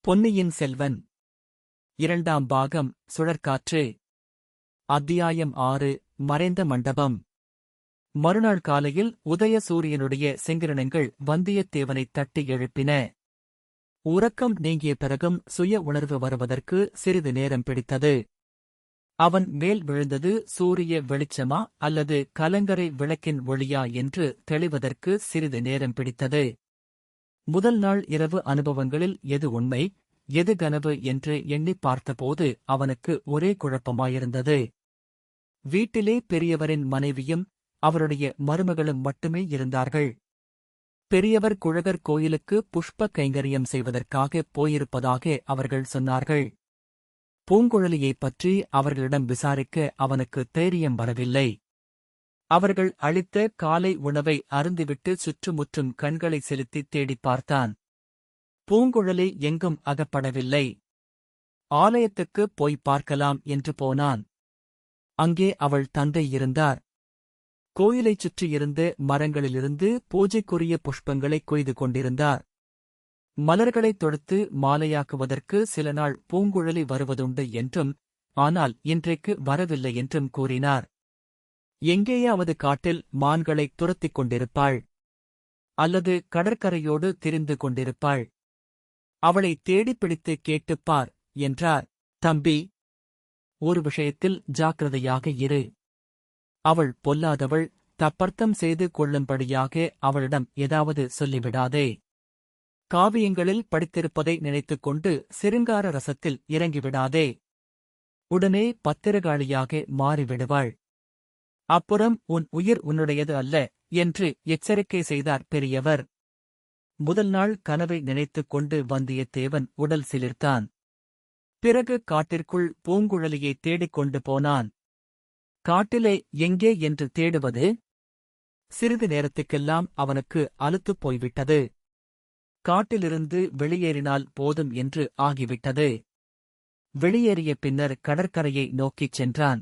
பொன்னியின் செல்வன் இரண்டாம் பாகம் சுழற்காற்று. அத்தியாயம் 6. மறைந்த மண்டபம். மறுநாள் காலையில் உதய சூரியனுடைய செங்கிரணங்கள் வந்தியத்தேவனைத் தட்டி எழுப்பின. உறக்கம் நீங்கிய பிறகும் சுய உணர்வு வருவதற்கு சிறிது நேரம் பிடித்தது. அவன் மேல் விழுந்தது சூரிய வெளிச்சமா அல்லது கலங்கரை விளக்கின் ஒளியா என்று தெளிவதற்கு சிறிது நேரம் பிடித்தது. முதல் நாள் இரவு அனுபவங்களில் எது உண்மை, எது கனவு என்று எண்ணிப் பார்த்தபோது அவனுக்கு ஒரே குழப்பமாயிருந்தது. வீட்டிலே பெரியவரின் மனைவியும் அவருடைய மருமகளும் மட்டுமே இருந்தார்கள். பெரியவர் குழகர் கோயிலுக்கு புஷ்ப கைங்கரியம் செய்வதற்காக போயிருப்பதாக அவர்கள் சொன்னார்கள். பூங்குழலியைப் பற்றி அவர்களிடம் விசாரிக்க அவனுக்கு தைரியம் வரவில்லை. அவர்கள் அளித்த காலை உணவை அருந்திவிட்டு சுற்றுமுற்றும் கண்களை செலுத்தி தேடிப் பார்த்தான். பூங்குழலி எங்கும் அகப்படவில்லை. ஆலயத்துக்குப் போய் பார்க்கலாம் என்று போனான். அங்கே அவள் தந்தை இருந்தார். கோயிலைச் சுற்றியிருந்த மரங்களிலிருந்து பூஜைக்குரிய புஷ்பங்களைக் கொய்து கொண்டிருந்தார். மலர்களைத் தொடுத்து மாலையாக்குவதற்கு சில நாள் பூங்குழலி வருவதுண்டு என்றும், ஆனால் இன்றைக்கு வரவில்லை என்றும் கூறினார். எங்கேயாவது காட்டில் மான்களைத் துரத்திக் கொண்டிருப்பாள், அல்லது கடற்கரையோடு திரிந்து கொண்டிருப்பாள். அவளை தேடிப் பிடித்து கேட்டுப்பார் என்றார். தம்பி, ஒரு விஷயத்தில் ஜாக்கிரதையாக இரு. அவள் பொல்லாதவள். தப்பர்த்தம் செய்து கொள்ளும்படியாக அவளிடம் ஏதாவது சொல்லிவிடாதே. காவியங்களில் படித்திருப்பதை நினைத்துக் கொண்டு சிருங்கார ரசத்தில் இறங்கிவிடாதே. உடனே பத்திரகாளியாக மாறிவிடுவாள். அப்புறம் உன் உயிர் உன்னுடையது அல்ல என்று எச்சரிக்கை செய்தார் பெரியவர். முதல் நாள் கனவை நினைத்துக் கொண்டு வந்தியத்தேவன் உடல் சிலிர்த்தான். பிறகு காட்டிற்குள் பூங்குழலியை தேடிக் கொண்டு போனான். காட்டிலே எங்கே என்று தேடுவது? சிறிது நேரத்துக்கெல்லாம் அவனுக்கு அலுத்துப் போய்விட்டது. காட்டிலிருந்து வெளியேறினால் போதும் என்று ஆகிவிட்டது. வெளியேறிய பின்னர் கடற்கரையை நோக்கிச் சென்றான்.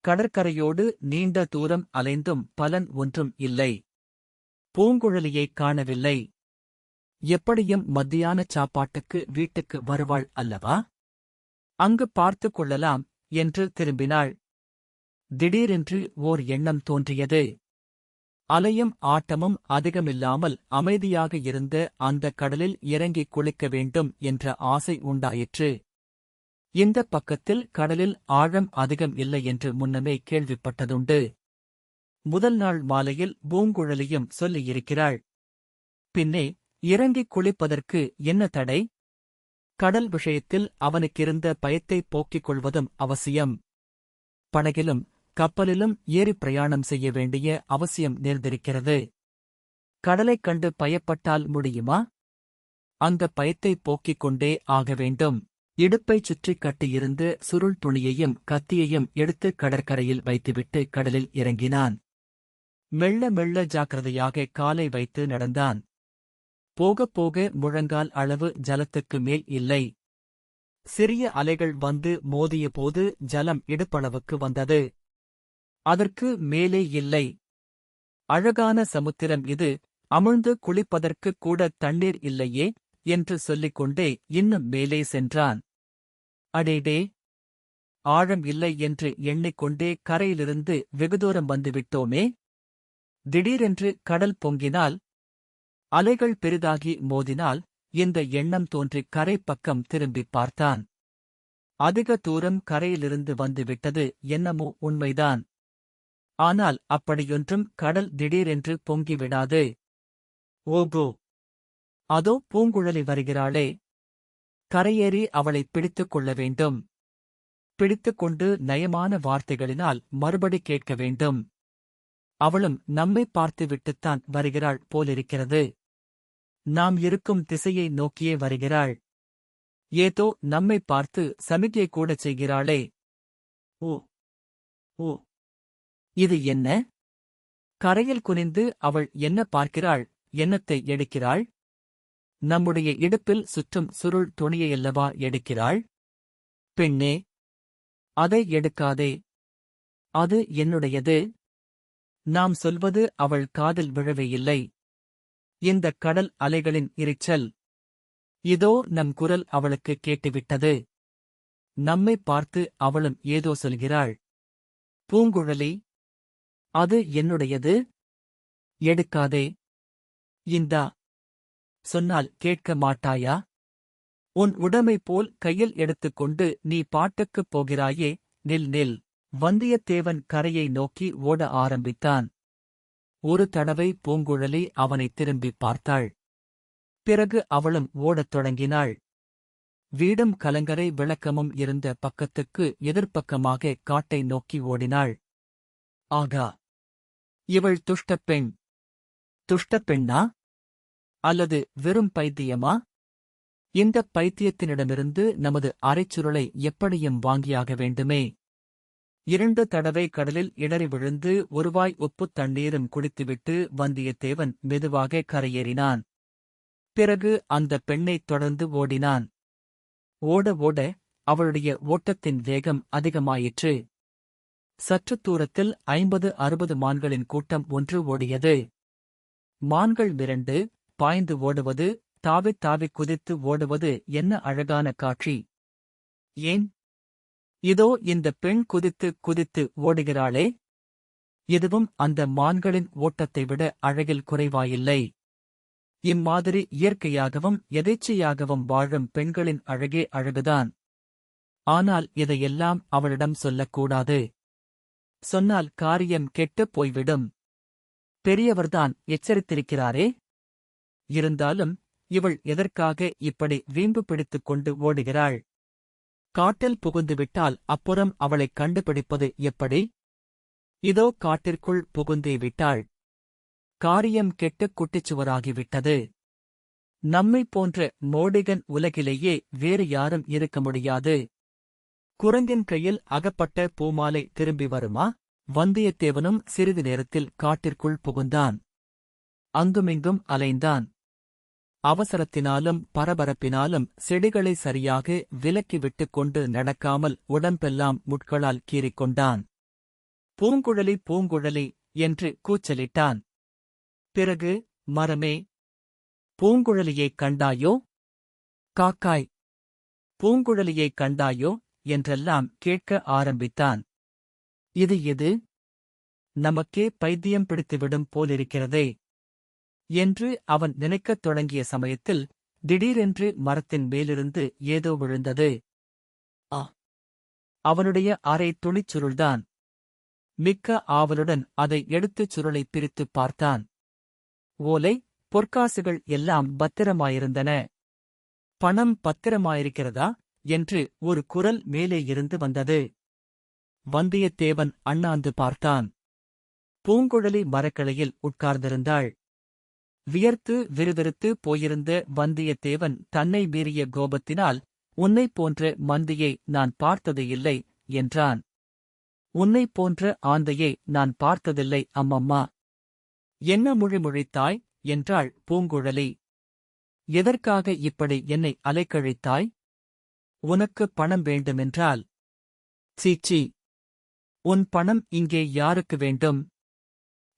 கடற்கரையோடு நீண்ட தூரம் அலைந்தும் பலன் ஒன்றும் இல்லை. பூங்குழலியைக் காணவில்லை. எப்படியும் மத்தியானச் சாப்பாட்டுக்கு வீட்டுக்கு வருவாள் அல்லவா? அங்கு பார்த்துக் கொள்ளலாம் என்று திரும்பினாள். திடீரென்று ஓர் எண்ணம் தோன்றியது. அலையும் ஆட்டமும் அதிகமில்லாமல் அமைதியாக இருந்த அந்த கடலில் இறங்கிக் குளிக்க வேண்டும் என்ற ஆசை உண்டாயிற்று. இந்தப் பக்கத்தில் கடலில் ஆழம் அதிகம் இல்லை என்று முன்னமே கேள்விப்பட்டதுண்டு. முதல் நாள் மாலையில் பூங்குழலியும் சொல்லியிருக்கிறாள். பின்னே இறங்கிக் குளிப்பதற்கு என்ன தடை? கடல் விஷயத்தில் அவனுக்கிருந்த பயத்தைப் போக்கிக் கொள்வதும் அவசியம். படகிலும் கப்பலிலும் ஏறிப் பிரயாணம் செய்ய வேண்டிய அவசியம் நேர்ந்திருக்கிறது. கடலைக் கண்டு பயப்பட்டால் முடியுமா? அந்தப் பயத்தைப் போக்கிக் கொண்டே ஆக வேண்டும். இடுப்பைச் சுற்றிக் கட்டியிருந்த சுருள் துணியையும் கத்தியையும் எடுத்து கடற்கரையில் வைத்துவிட்டு கடலில் இறங்கினான். மெல்ல மெல்ல ஜாக்கிரதையாக காலை வைத்து நடந்தான். போகப் போக முழங்கால் அளவு ஜலத்துக்கு மேல் இல்லை. சிறிய அலைகள் வந்து மோதியபோது ஜலம் இடுப்பளவுக்கு வந்தது. அதற்கு மேலே இல்லை. அழகான சமுத்திரம் இது, அமிழ்ந்து குளிப்பதற்குக் கூட தண்ணீர் இல்லையே என்று சொல்லிக்கொண்டே இன்னும் மேலே சென்றான். அடேடே, ஆழம் இல்லை என்று எண்ணிக்கொண்டே கரையிலிருந்து வெகுதூரம் வந்துவிட்டோமே. திடீரென்று கடல் பொங்கினால், அலைகள் பெரிதாகி மோதினால், இந்த எண்ணம் தோன்றிக் கரை பக்கம் திரும்பிப் பார்த்தான். அதிக தூரம் கரையிலிருந்து வந்துவிட்டது என்னமோ உண்மைதான். ஆனால் அப்படியொன்றும் கடல் திடீரென்று பொங்கிவிடாது. ஓகோ, அதோ பூங்குழலி வருகிறாளே. கரையேறி அவளைப் பிடித்துக் கொள்ள வேண்டும். பிடித்துக்கொண்டு நயமான வார்த்தைகளினால் மறுபடி கேட்க வேண்டும். அவளும் நம்மைப் பார்த்துவிட்டுத்தான் வருகிறாள் போலிருக்கிறது. நாம் இருக்கும் திசையை நோக்கியே வருகிறாள். ஏதோ நம்மைப் பார்த்து சமிக்ஞை கூடச் செய்கிறாளே. ஓ ஓ, இது என்ன? கரையில் குனிந்து அவள் என்ன பார்க்கிறாள்? என்னத்தை எடுக்கிறாள்? நம்முடைய இடுப்பில் சுற்றும் சுருள் துணியையல்லவா எடுக்கிறாள்? பெண்ணே, அதை எடுக்காதே. அது என்னுடையது. நாம் சொல்வது அவள் காதில் விழவே இல்லை. இந்தக் கடல் அலைகளின் இரைச்சல், இதோ நம் குரல் அவளுக்கு கேட்டுவிட்டது. நம்மை பார்த்து அவளும் ஏதோ சொல்கிறாள். பூங்குழலி, அது என்னுடையது. எடுக்காதே. இந்தா. சொன்னால் கேட்க மாட்டாயா? உன் உடைமை போல் கையில் எடுத்துக்கொண்டு நீ பாட்டுக்குப் போகிறாயே, நில் நில். வந்தியத்தேவன் கரையை நோக்கி ஓட ஆரம்பித்தான். ஒரு தடவை பூங்குழலி அவனை திரும்பிப் பார்த்தாள். பிறகு அவளும் ஓடத் தொடங்கினாள். வீடும் கலங்கரை விளக்கமும் இருந்த பக்கத்துக்கு எதிர்ப்பக்கமாக காட்டை நோக்கி ஓடினாள். ஆகா! இவள் துஷ்டப் பெண். துஷ்டப் பெண்ணா? அல்லது வெறும் பைத்தியமா? இந்தப் பைத்தியத்தினிடமிருந்து நமது அரைச்சுருளை எப்படியும் வாங்கியாக வேண்டுமே. 2 தடவை கடலில் இடறி விழுந்து ஒருவாய் உப்புத் தண்ணீரும் குடித்துவிட்டு வந்தியத்தேவன் மெதுவாக கரையேறினான். பிறகு அந்தப் பெண்ணைத் தொடர்ந்து ஓடினான். ஓட ஓட அவளுடைய ஓட்டத்தின் வேகம் அதிகமாயிற்று. சற்றுத் தூரத்தில் 50-60 மான்களின் கூட்டம் ஒன்று ஓடியது. மான்கள் மிரண்டு பாய்ந்து ஓடுவது, தாவித் தாவிக் குதித்து ஓடுவது என்ன அழகான காட்சி! ஏன், இதோ இந்த பெண் குதித்து குதித்து ஓடுகிறாளே! இதுவும் அந்த மான்களின் ஓட்டத்தை விட அழகில் குறைவாயில்லை. இம்மாதிரி இயற்கையாகவும் எதேச்சையாகவும் வாழும் பெண்களின் அழகே அழகுதான். ஆனால் இதையெல்லாம் அவளிடம் சொல்லக்கூடாது. சொன்னால் காரியம் கெட்டுப் போய்விடும். பெரியவர்தான் எச்சரித்திருக்கிறாரே. இருந்தாலும் இவள் எதற்காக இப்படி வீம்பு பிடித்துக் கொண்டு ஓடுகிறாள்? காட்டில் புகுந்துவிட்டால் அப்புறம் அவளைக் கண்டுபிடிப்பது எப்படி? இதோ காட்டிற்குள் புகுந்தே விட்டாள். காரியம் கெட்டுக் குட்டிச்சுவராகிவிட்டது. நம்மைப் போன்ற மோடிகன் உலகிலேயே வேறு யாரும் இருக்க முடியாது. குரங்கின் கையில் அகப்பட்ட பூமாலை திரும்பி வருமா? வந்தியத்தேவனும் சிறிது நேரத்தில் காட்டிற்குள் புகுந்தான். அங்குமிங்கும் அலைந்தான். அவசரத்தினாலும் பரபரப்பினாலும் செடிகளை சரியாக விலக்கி விட்டுக் கொண்டு நடக்காமல் உடம்பெல்லாம் முட்களால் கீறிக்கொண்டான். பூங்குழலி பூங்குழலி என்று கூச்சலிட்டான். பிறகு, மரமே, பூங்குழலியைக் கண்டாயோ? காக்காய், பூங்குழலியைக் கண்டாயோ? என்றெல்லாம் கேட்க ஆரம்பித்தான். இது எது? நமக்கே பைத்தியம் பிடித்துவிடும் போலிருக்கிறதே என்று அவன் நினைக்கத் தொடங்கிய சமயத்தில் திடீரென்று மரத்தின் மேலிருந்து ஏதோ விழுந்தது. ஆ! அவனுடைய அரை துணிச்சுருள்தான். மிக்க ஆவலுடன் அதை எடுத்துச் சுருளைப் பிரித்துப் பார்த்தான். ஓலை, பொற்காசுகள் எல்லாம் பத்திரமாயிருந்தன. பணம் பத்திரமாயிருக்கிறதா என்று ஒரு குரல் மேலே இருந்து வந்தது. வந்தியத்தேவன் அண்ணாந்து பார்த்தான். பூங்குழலி மரக்கிளையில் உட்கார்ந்திருந்தாள். வியர்த்து விறுவிறுத்து போயிருந்த வந்தியத்தேவன் தன்னை மீறிய கோபத்தினால், உன்னைப் போன்ற மந்தியை நான் பார்த்தது இல்லை என்றான். உன்னைப் போன்ற ஆந்தையை நான் பார்த்ததில்லை அம்மம்மா. என்ன முழிமுழித்தாய் என்றாள் பூங்குழலி. எதற்காக இப்படி என்னை அலைக்கழித்தாய்? உனக்கு பணம் வேண்டுமென்றால்? சீச்சி! உன் பணம் இங்கே யாருக்கு வேண்டும்?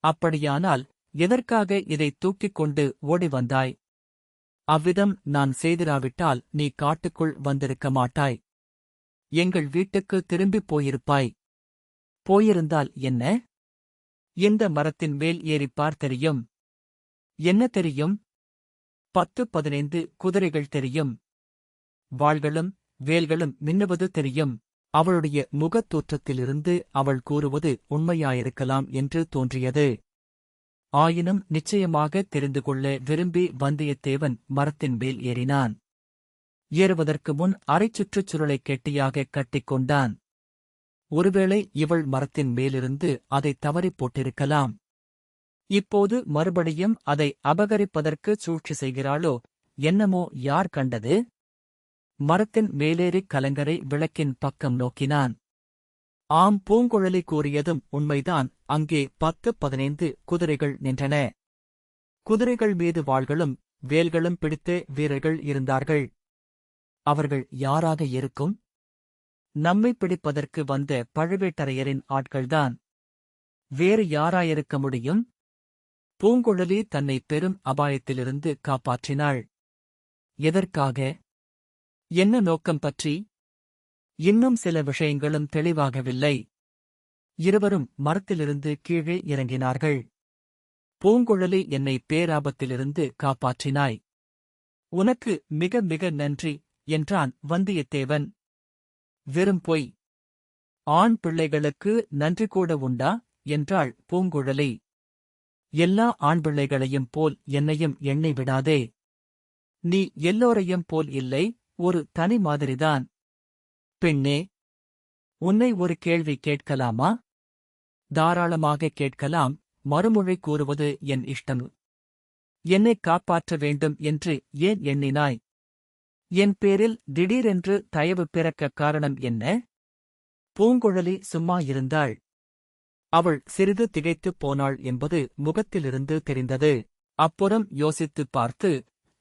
அப்படியானால் எதற்காக இதைத் தூக்கிக் கொண்டு ஓடி வந்தாய்? அவ்விதம் நான் செய்திராவிட்டால் நீ காட்டுக்குள் வந்திருக்க மாட்டாய். எங்கள் வீட்டுக்கு திரும்பிப் போயிருப்பாய். போயிருந்தால் என்ன? இந்த மரத்தின் மேல் ஏறிப்பார், தெரியும். என்ன தெரியும்? 10-15 குதிரைகள் தெரியும். வாள்களும் வேல்களும் மின்னுவது தெரியும். அவளுடைய முகத் தோற்றத்திலிருந்து அவள் கூறுவது உண்மையாயிருக்கலாம் என்று தோன்றியது. ஆயினும் நிச்சயமாக தெரிந்து கொள்ள விரும்பி வந்தியத்தேவன் மரத்தின் மேல் ஏறினான். ஏறுவதற்கு முன் அரைச்சுற்றுச் சுருளைக் கெட்டியாகக் கட்டிக்கொண்டான். ஒருவேளை இவள் மரத்தின் மேலிருந்து அதை தவறிப் போட்டிருக்கலாம். இப்போது மறுபடியும் அதை அபகரிப்பதற்கு சூழ்ச்சி செய்கிறாளோ என்னமோ, யார் கண்டது? மரத்தின் மேலேறிக் கலங்கரை விளக்கின் பக்கம் நோக்கினான். ஆம், பூங்குழலி கூறியதும் உண்மைதான். அங்கே 10-15 குதிரைகள் நின்றன. குதிரைகள் மீது வாள்களும் வேல்களும் பிடித்த வீரர்கள் இருந்தார்கள். அவர்கள் யாராக இருக்கும்? நம்மை பிடிப்பதற்கு வந்த பழுவேட்டரையரின் ஆட்கள்தான். வேறு யாராயிருக்க முடியும்? பூங்குழலி தன்னை பெரும் அபாயத்திலிருந்து காப்பாற்றினாள். எதற்காக? என்ன நோக்கம் பற்றி? இன்னும் சில விஷயங்களும் தெளிவாகவில்லை. இருவரும் மரத்திலிருந்து கீழே இறங்கினார்கள். பூங்குழலி என்னை பேராபத்திலிருந்து காப்பாற்றினாய். உனக்கு மிக மிக நன்றி என்றான் வந்தியத்தேவன். வெறும் பொய். ஆண் பிள்ளைகளுக்கு நன்றி கூட உண்டா என்றாள் பூங்குழலி. எல்லா ஆண் பிள்ளைகளையும் போல் என்னையும் எண்ணி விடாதே. நீ எல்லோரையும் போல் இல்லை, ஒரு தனி மாதிரிதான். பெண்ணே, உன்னை ஒரு கேள்வி கேட்கலாமா? தாராளமாக கேட்கலாம். மறுமொழி கூறுவது என் இஷ்டம். என்னை காப்பாற்ற வேண்டும் என்று ஏன் எண்ணினாய்? என் பேரில் திடீரென்று தயவு பிறக்க காரணம் என்ன? பூங்குழலி சும்மா இருந்தாள். அவள் சிறிது திகைத்துப் போனாள் என்பது முகத்திலிருந்து தெரிந்தது. அப்புறம் யோசித்துப் பார்த்து,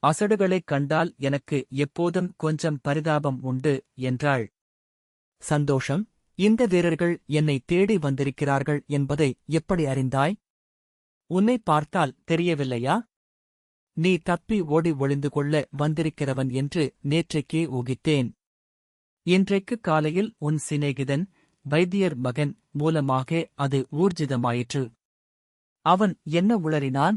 அசடுகளைக் கண்டால் எனக்கு எப்போதும் கொஞ்சம் பரிதாபம் உண்டு என்றாள். சந்தோஷம். இந்த வீரர்கள் என்னை தேடி வந்திருக்கிறார்கள் என்பதை எப்படி அறிந்தாய்? உன்னை பார்த்தால் தெரியவில்லையா? நீ தப்பி ஓடி ஒளிந்து கொள்ள வந்திருக்கிறவன் என்று நேற்றைக்கே ஊகித்தேன். இன்றைக்கு காலையில் உன் சிநேகிதன், வைத்தியர் மகன் மூலமாக அது ஊர்ஜிதமாயிற்று. அவன் என்ன உளறினான்?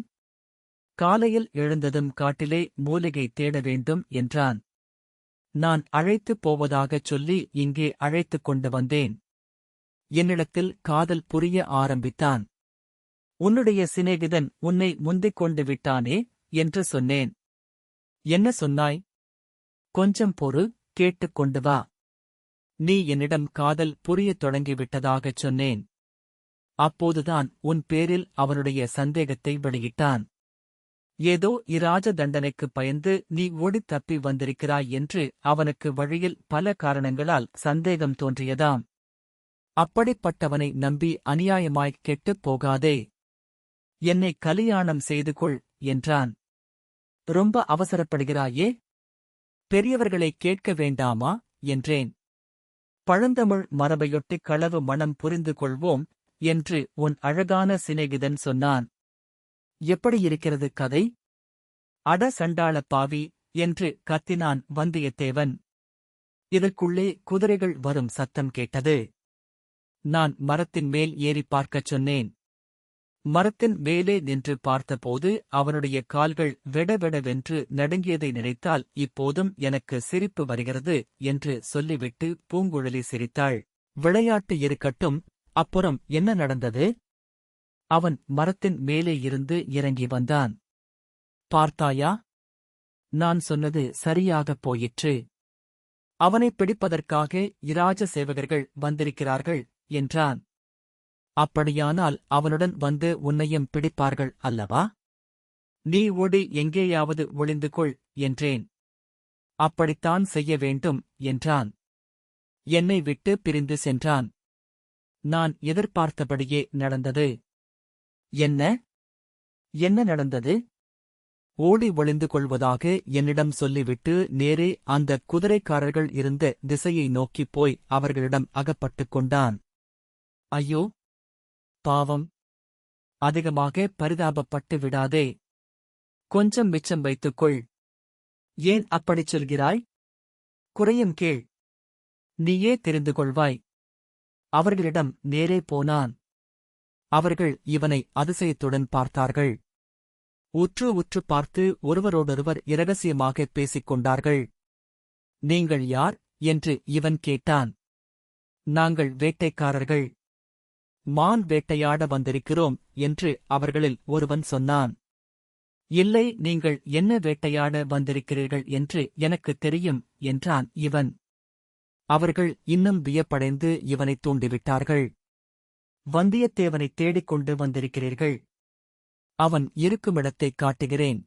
காலையில் எழுந்ததும் காட்டிலே மூலிகை தேட வேண்டும் என்றான். நான் அழைத்துப் போவதாகச் சொல்லி இங்கே அழைத்துக் கொண்டு வந்தேன். என்னிடத்தில் காதல் புரிய ஆரம்பித்தான். உன்னுடைய சிநேகிதன் உன்னை முந்திக் கொண்டு விட்டானே என்று சொன்னேன். என்ன சொன்னாய்? கொஞ்சம் பொறு, கேட்டுக் கொண்டு வா. நீ என்னிடம் காதல் புரியத் தொடங்கிவிட்டதாகச் சொன்னேன். அப்போதுதான் உன் பேரில் அவனுடைய சந்தேகத்தை வெளியிட்டான். ஏதோ இராஜ தண்டனைக்குப் பயந்து நீ ஓடித் தப்பி வந்திருக்கிறாய் என்று அவனுக்கு வழியில் பல காரணங்களால் சந்தேகம் தோன்றியதாம். அப்படிப்பட்டவனை நம்பி அநியாயமாய்க் கெட்டுப் போகாதே. என்னை கலியாணம் செய்து கொள் என்றான். ரொம்ப அவசரப்படுகிறாயே? பெரியவர்களைக் கேட்க வேண்டாமா என்றேன். பழந்தமிழ் மரபையொட்டிக் களவு மனம் புரிந்து கொள்வோம் என்று உன் அழகான சிநேகிதன் சொன்னான். எப்படி இருக்கிறது கதை? அட சண்டாள பாவி என்று கத்தினான் வந்தியத்தேவன். இதற்குள்ளே குதிரைகள் வரும் சத்தம் கேட்டது. நான் மரத்தின் மேல் ஏறிப் பார்க்கச் சொன்னேன். மரத்தின் மேலே நின்று பார்த்தபோது அவனுடைய கால்கள் வெடவெடவென்று நடுங்கியதை நினைத்தால் இப்போதும் எனக்கு சிரிப்பு வருகிறது என்று சொல்லிவிட்டு பூங்குழலி சிரித்தாள். விளையாட்டு இருக்கட்டும், அப்புறம் என்ன நடந்தது? அவன் மரத்தின் மேலே இருந்து இறங்கி வந்தான். பார்த்தாயா? நான் சொன்னது சரியாகப் போயிற்று. அவனைப் பிடிப்பதற்காக இராஜ சேவகர்கள் வந்திருக்கிறார்கள் என்றான். அப்படியானால் அவனுடன் வந்து உன்னையும் பிடிப்பார்கள் அல்லவா? நீ ஓடி எங்கேயாவது ஒளிந்து கொள் என்றேன். அப்படித்தான் செய்ய வேண்டும் என்றான். என்னை விட்டு பிரிந்து சென்றான். நான் எதிர்பார்த்தபடியே நடந்தது. என்ன? என்ன நடந்தது? ஓடி ஒளிந்து கொள்வதாக என்னிடம் சொல்லிவிட்டு நேரே அந்த குதிரைக்காரர்கள் இருந்த திசையை நோக்கிப் போய் அவர்களிடம் அகப்பட்டுக் கொண்டான். ஐயோ, பாவம்! அதிகமாக பரிதாபப்பட்டு விடாதே. கொஞ்சம் மிச்சம் வைத்துக்கொள். ஏன் அப்படிச் சொல்கிறாய்? குறையும் கேள். நீயே தெரிந்து கொள்வாய். அவர்களிடம் நேரே போனான். அவர்கள் இவனை அதிசயத்துடன் பார்த்தார்கள். உற்று உற்று பார்த்து ஒருவரோடொருவர் இரகசியமாகப் பேசிக் கொண்டார்கள். நீங்கள் யார் என்று இவன் கேட்டான். நாங்கள் வேட்டைக்காரர்கள். மான் வேட்டையாட வந்திருக்கிறோம் என்று அவர்களில் ஒருவன் சொன்னான். இல்லை, நீங்கள் என்ன வேட்டையாட வந்திருக்கிறீர்கள் என்று எனக்குத் தெரியும் என்றான் இவன். அவர்கள் இன்னும் வியப்படைந்து இவனைத் தூண்டிவிட்டார்கள். வந்தியத்தேவனைத் தேடிக்கொண்டு வந்திருக்கிறீர்கள். அவன் இருக்குமிடத்தைக் காட்டுகிறேன்.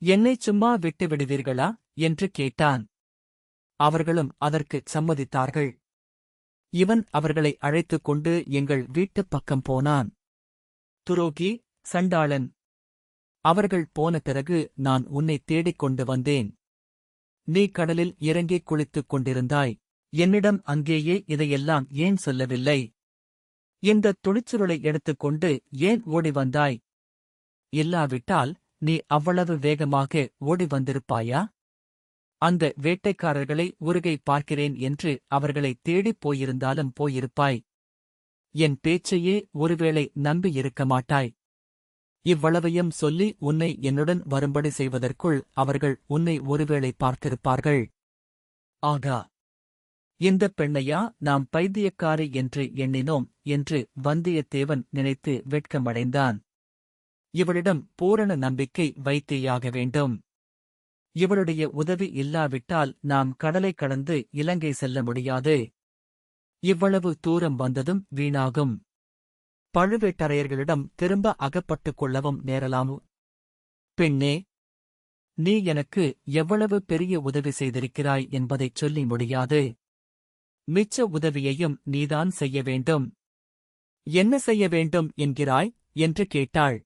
என்னைச் சும்மா விட்டு விடுவீர்களா என்று கேட்டான். அவர்களும் அதற்குச் சம்மதித்தார்கள். இவன் அவர்களை அழைத்துக் கொண்டு எங்கள் வீட்டுப் பக்கம் போனான். துரோகி, சண்டாளன்! அவர்கள் போன பிறகு நான் உன்னைத் தேடிக் கொண்டு வந்தேன். நீ கடலில் இறங்கிக் குளித்துக் கொண்டிருந்தாய். என்னிடம் அங்கேயே இதையெல்லாம் ஏன் சொல்லவில்லை? இந்தத் துணிச்சுருளை எடுத்துக்கொண்டு ஏன் ஓடி வந்தாய்? இல்லாவிட்டால் நீ அவ்வளவு வேகமாக ஓடி வந்திருப்பாயா? அந்த வேட்டைக்காரர்களை ஒருகை பார்க்கிறேன் என்று அவர்களை தேடிப் போயிருந்தாலும் போயிருப்பாய். என் பேச்சையே ஒருவேளை நம்பியிருக்க மாட்டாய். இவ்வளவையும் சொல்லி உன்னை என்னுடன் வரும்படி செய்வதற்குள் அவர்கள் உன்னை ஒருவேளை பார்த்திருப்பார்கள். ஆகா, இந்தப் பெண்ணையா நாம் பைத்தியக்காரி என்று எண்ணினோம் என்று வந்தியத்தேவன் நினைத்து வெட்கமடைந்தான். இவளிடம் பூரண நம்பிக்கை வைத்தேயாக வேண்டும். இவளுடைய உதவி இல்லாவிட்டால் நாம் கடலை கடந்து இலங்கை செல்ல முடியாது. இவ்வளவு தூரம் வந்ததும் வீணாகும். பழுவேட்டரையர்களிடம் திரும்ப அகப்பட்டுக் கொள்ளவும் நேரலாம். பெண்ணே, நீ எனக்கு எவ்வளவு பெரிய உதவி செய்திருக்கிறாய் என்பதைச் சொல்லி முடியாது. மிச்ச உதவியையும் நீதான் செய்ய வேண்டும். என்ன செய்ய வேண்டும் என்கிறாய் என்று கேட்டாள்.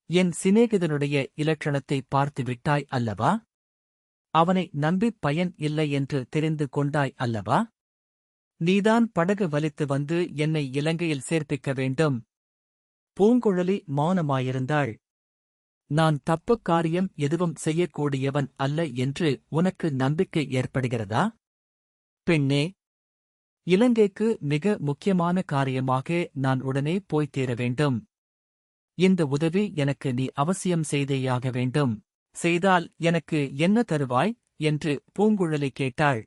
என் சிநேகிதனுடைய இலட்சணத்தை பார்த்துவிட்டாய் அல்லவா? அவனை நம்பிப் பயன் இல்லை என்று தெரிந்து கொண்டாய் அல்லவா? நீதான் படகு வலித்து வந்து என்னை இலங்கையில் சேர்ப்பிக்க வேண்டும். பூங்குழலி மௌனமாயிருந்தாள். நான் தப்புக் காரியம் எதுவும் செய்யக்கூடியவன் அல்ல என்று உனக்கு நம்பிக்கை ஏற்படுகிறதா? பெண்ணே, இலங்கைக்கு மிக முக்கியமான காரியமாக நான் உடனே போய்த் தீர வேண்டும். இந்த உதவி எனக்கு நீ அவசியம் செய்தேயாக வேண்டும். செய்தால் எனக்கு என்ன தருவாய் என்று பூங்குழலி கேட்டாள்.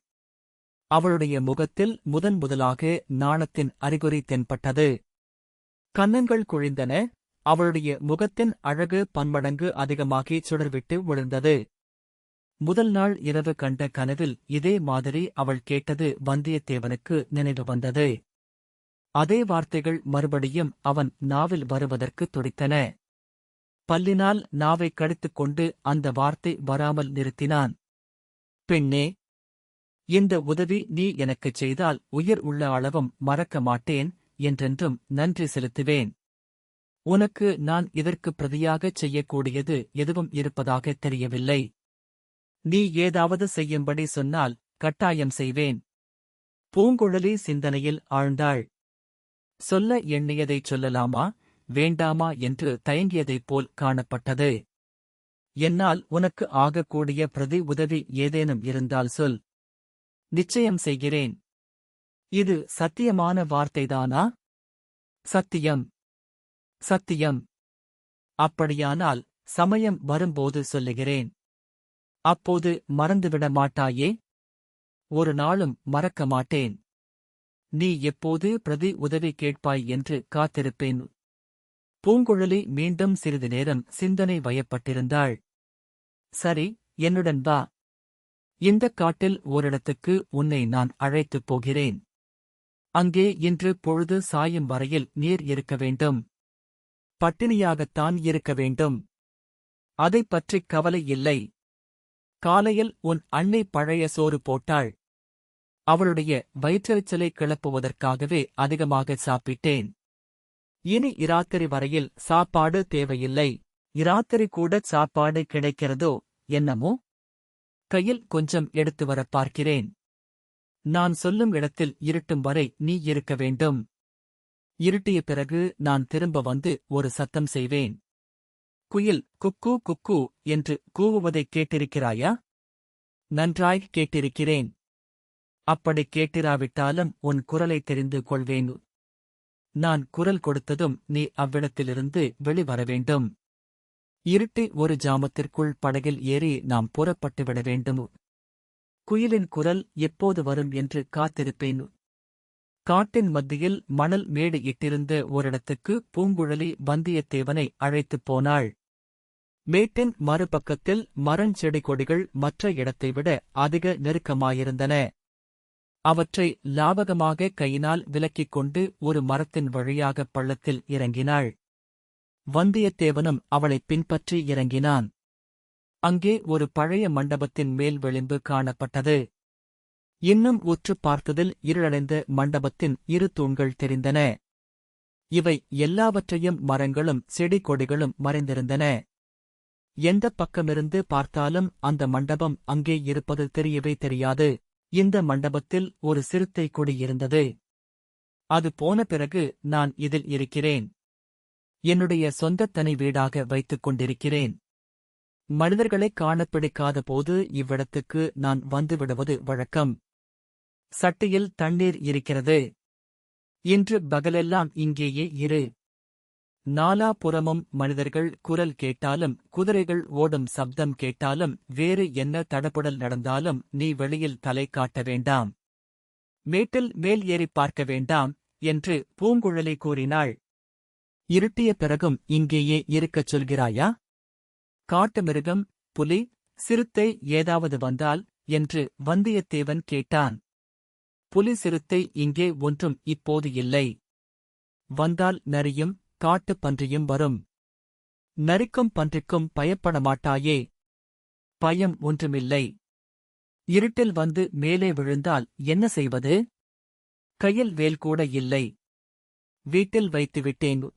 அவளுடைய முகத்தில் முதலாக நாணத்தின் அறிகுறி தென்பட்டது. கன்னங்கள் குழிந்தன. அவளுடைய முகத்தின் அழகு பன்மடங்கு அதிகமாகி சுடர்விட்டு விழுந்தது. முதல் நாள் இரவு கண்ட கனவில் இதே மாதிரி அவள் கேட்டது வந்தியத்தேவனுக்கு நினைவு வந்தது. அதே வார்த்தைகள் மறுபடியும் அவன் நாவில் வருவதற்கு துடித்தன. பல்லினால் நாவைக் கடித்துக் கொண்டு அந்த வார்த்தை வராமல் நிறுத்தினான். பெண்ணே, இந்த உதவி நீ எனக்குச் செய்தால் உயிர் உள்ள அளவும் மறக்க மாட்டேன், என்றென்றும் நன்றி செலுத்துவேன். உனக்கு நான் இதற்குப் பிரதியாகச் செய்யக்கூடியது எதுவும் இருப்பதாகத் தெரியவில்லை. நீ ஏதாவது செய்யும்படி சொன்னால் கட்டாயம் செய்வேன். பூங்குழலி சிந்தனையில் ஆழ்ந்தாள். சொல்ல எண்ணியதைச் சொல்லலாமா வேண்டாமா என்று தயங்கியதைப் போல் காணப்பட்டது. என்னால் உனக்கு ஆகக்கூடிய பிரதி உதவி ஏதேனும் இருந்தால் சொல். நிச்சயம் செய்கிறேன். இது சத்தியமான வார்த்தைதானா? சத்தியம். சத்தியம். அப்படியானால் சமயம் வரும்போது சொல்லுகிறேன். அப்போது மறந்துவிட மாட்டாயே? ஒரு நாளும் மறக்க மாட்டேன். நீ எப்போது பிரதி உதவி கேட்பாய் என்று காத்திருப்பேன். பூங்குழலி மீண்டும் சிறிது நேரம் சிந்தனை வயப்பட்டிருந்தாள். சரி, என்னுடன் வா. இந்தக் காட்டில் ஓரிடத்துக்கு உன்னை நான் அழைத்துப் போகிறேன். அங்கே இன்று பொழுது சாயும் வரையில் நீர் இருக்க வேண்டும். பட்டினியாகத்தான் இருக்க வேண்டும். அதைப் பற்றிக் கவலை இல்லை. காலையில் உன் அன்னை பழைய சோறு போட்டாள். அவளுடைய வயிற்றெரிச்சலை கிளப்புவதற்காகவே அதிகமாக சாப்பிட்டேன். இனி இராத்திரி வரையில் சாப்பாடு தேவையில்லை. இராத்திரி கூடச் சாப்பாடு கிடைக்கிறதோ என்னமோ? கையில் கொஞ்சம் எடுத்து வரப் பார்க்கிறேன். நான் சொல்லும் இடத்தில் இருட்டும் வரை நீ இருக்க வேண்டும். இருட்டிய பிறகு நான் திரும்ப வந்து ஒரு சத்தம் செய்வேன். குயில் குக்கூ குக்கூ என்று கூவுவதைக் கேட்டிருக்கிறாயா? நன்றாய்க் கேட்டிருக்கிறேன். அப்படிக் கேட்டிராவிட்டாலும் உன் குரலை தெரிந்து கொள்வேன். நான் குரல் கொடுத்ததும் நீ அவ்விடத்திலிருந்து வெளிவர வேண்டும். இருட்டி ஒரு ஜாமத்திற்குள் படகில் ஏறி நாம் புறப்பட்டுவிட வேண்டும். குயிலின் குரல் எப்போது வரும் என்று காத்திருப்பேன். காட்டின் மத்தியில் மணல் மேடு இட்டிருந்த ஓரிடத்துக்கு பூங்குழலி வந்தியத்தேவனை அழைத்துப் போனாள். மேட்டின் மறுபக்கத்தில் மரஞ்செடி கொடிகள் மற்ற இடத்தை விட அதிக நெருக்கமாயிருந்தன. அவற்றை லாவகமாக கையினால் விலக்கிக் கொண்டு ஒரு மரத்தின் வழியாக பள்ளத்தில் இறங்கினாள். வந்தியத்தேவனும் அவளைப் பின்பற்றி இறங்கினான். அங்கே ஒரு பழைய மண்டபத்தின் மேல் விளிம்பு காணப்பட்டது. இன்னும் உற்றுப் பார்த்ததில் இருளடைந்த மண்டபத்தின் இரு தூண்கள் தெரிந்தன. இவை எல்லாவற்றையும் மரங்களும் செடி கொடிகளும் மறைந்திருந்தன. எந்தப் பக்கமிருந்து பார்த்தாலும் அந்த மண்டபம் அங்கே இருப்பது தெரியவே தெரியாது. இந்த மண்டபத்தில் ஒரு சிறுத்தை குடியிருந்தது. அது போன பிறகு நான் இதில் இருக்கிறேன். என்னுடைய சொந்தத் தனி வீடாக வைத்துக் கொண்டிருக்கிறேன். மனிதர்களைக் காணப் பிடிக்காத போது இவ்விடத்துக்கு நான் வந்துவிடுவது வழக்கம். சட்டியில் தண்ணீர் இருக்கிறது. இன்று பகலெல்லாம் இங்கேயே இரு. நாலாபுறமும் மனிதர்கள் குரல் கேட்டாலும், குதிரைகள் ஓடும் சப்தம் கேட்டாலும், வேறு என்ன தடபுடல் நடந்தாலும் நீ வெளியில் தலை காட்ட வேண்டாம். மேட்டில் மேல் ஏறிப் பார்க்க வேண்டாம் என்று பூங்குழலி கூறினாள். இருட்டிய பிறகும் இங்கேயே இருக்கச் சொல்கிறாயா? காட்டு மிருகம், புலி, சிறுத்தை ஏதாவது வந்தால் என்று வந்தியத்தேவன் கேட்டான். புலி சிறுத்தை இங்கே ஒன்றும் இப்போது இல்லை. வந்தால் நரியும் காட்டுப் பன்றியும் வரும். நரிக்கும் பன்றிக்கும் பயப்பட மாட்டாயே? பயம் ஒன்றுமில்லை. இருட்டில் வந்து மேலே விழுந்தால் என்ன செய்வது? கையில் வேல் கூட இல்லை. வீட்டில் வைத்துவிட்டேன்.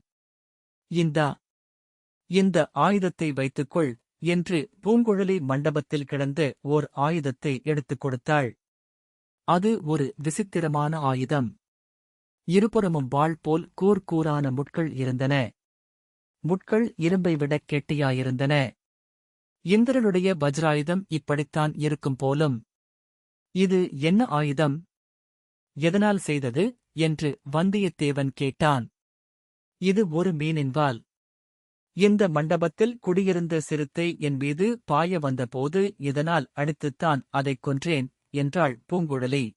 இந்த ஆயுதத்தை வைத்துக்கொள் என்று பூங்குழலி மண்டபத்தில் கிடந்த ஓர் ஆயுதத்தை எடுத்துக் கொடுத்தாள். அது ஒரு விசித்திரமான ஆயுதம். இருபுறமும் வாள் போல் கூர்க்கூரான முட்கள் இருந்தன. முட்கள் இரும்பை விடக் கெட்டியாயிருந்தன. இந்திரனுடைய வஜ்ராயுதம் இப்படித்தான் இருக்கும் போலும். இது என்ன ஆயுதம்? எதனால் செய்தது என்று வந்தியத்தேவன் கேட்டான். இது ஒரு மீனின் வால். இந்த மண்டபத்தில் குடியிருந்த சிறுத்தை என் மீது பாய வந்தபோது இதனால் அடித்துத்தான் அதைக் கொன்றேன் என்றாள் பூங்குழலி.